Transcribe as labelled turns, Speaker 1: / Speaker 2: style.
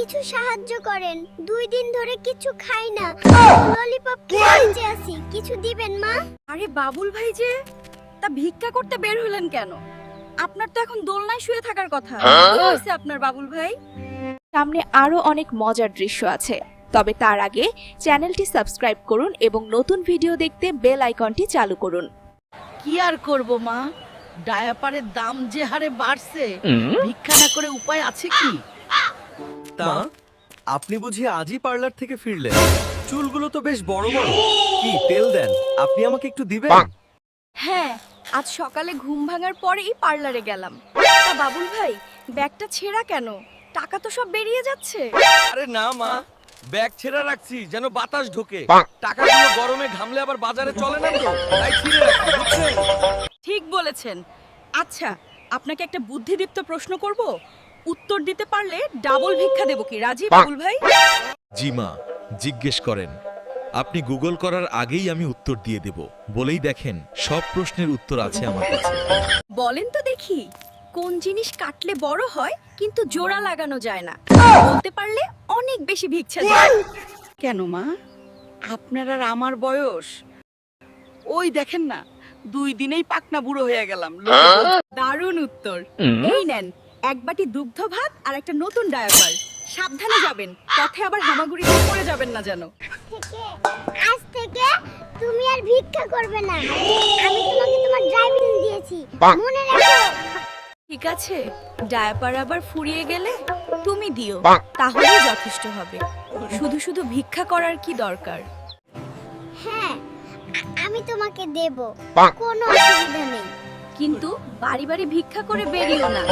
Speaker 1: কিছু সাহায্য করেন, 2 দিন ধরে কিছু খাই না, ললিপপ খেয়ে আছি, কিছু দিবেন মা?
Speaker 2: আরে বাবুল ভাই যে, তা ভিক্ষা করতে বের হলেন কেন? আপনার তো এখন দোলনায় শুয়ে থাকার কথা। কি হয়েছে আপনার বাবুল ভাই?
Speaker 3: সামনে আরো অনেক মজার দৃশ্য আছে, তবে তার আগে চ্যানেলটি সাবস্ক্রাইব করুন এবং নতুন ভিডিও দেখতে বেল আইকনটি চালু করুন।
Speaker 4: কি আর করব মা, ডায়াপারের দাম যে হারে বাড়ছে, ভিক্ষা না করে উপায় আছে কি?
Speaker 5: তা আপনি বুঝি আজই পার্লার থেকে ফিরলেন? চুলগুলো তো বেশ বড় বড়। কি তেল দেন? আপনি আমাকে একটু দিবেন?
Speaker 2: হ্যাঁ, আজ সকালে ঘুম ভাঙার পরেই পার্লারে গেলাম। তা বাবুল ভাই, ব্যাগটা ছেঁড়া কেন? টাকা তো সব বেরিয়ে যাচ্ছে।
Speaker 5: আরে না মা, ব্যাগ ছেড়ে রাখছি যেন বাতাস ঢোকে। টাকাগুলো গরমে ঘামলে আবার বাজারে চলে না তো, তাই ছিঁড়ে রাখছি, বুঝছেন?
Speaker 2: ঠিক বলেছেন। আচ্ছা, আপনাকে একটা বুদ্ধিদীপ্ত প্রশ্ন করব, উত্তর দিতে পারলে ডাবল ভিক্ষা দেব কি? রাজি বাবুল ভাই?
Speaker 6: জি মা, জিজ্ঞেস করেন। আপনি গুগল করার আগেই আমি উত্তর দিয়ে দেব। বলেই দেখেন, সব প্রশ্নের উত্তর আছে আমার কাছে।
Speaker 2: বলেন তো দেখি, কোন জিনিস কাটলে বড় হয় কিন্তু জোড়া লাগানো যায় না? বলতে পারলে অনেক বেশি ভিক্ষা দেব।
Speaker 4: কেন মা, আপনার আর আমার বয়স? ওই দেখেন না, 2 দিনেই পাকনা বুড়ো হয়ে গেলাম।
Speaker 2: দারুণ উত্তর। এই নেন, এক বাটি দুগ্ধ ভাত আর একটা নতুন ডায়াপার। সাবধানে যাবেন, পথে আবার হামাগুড়ি দিয়ে পড়ে যাবেন না যেন।
Speaker 1: আজ থেকে তুমি আর ভিক্ষা করবে না, আমি তোমাকে তোমার ড্রাইভিং দিয়েছি, মনে রাখো।
Speaker 2: ঠিক আছে, ডায়াপার আবার ফুরিয়ে গেলে তুমি দিও, তাহলেই যথেষ্ট হবে। শুধু শুধু ভিক্ষা করার কি দরকার?
Speaker 1: হ্যাঁ, আমি তোমাকে দেব, কোনো অসুবিধা নেই।
Speaker 2: কিন্তু বাড়ি বাড়ি ভিক্ষা করে বেরিও না।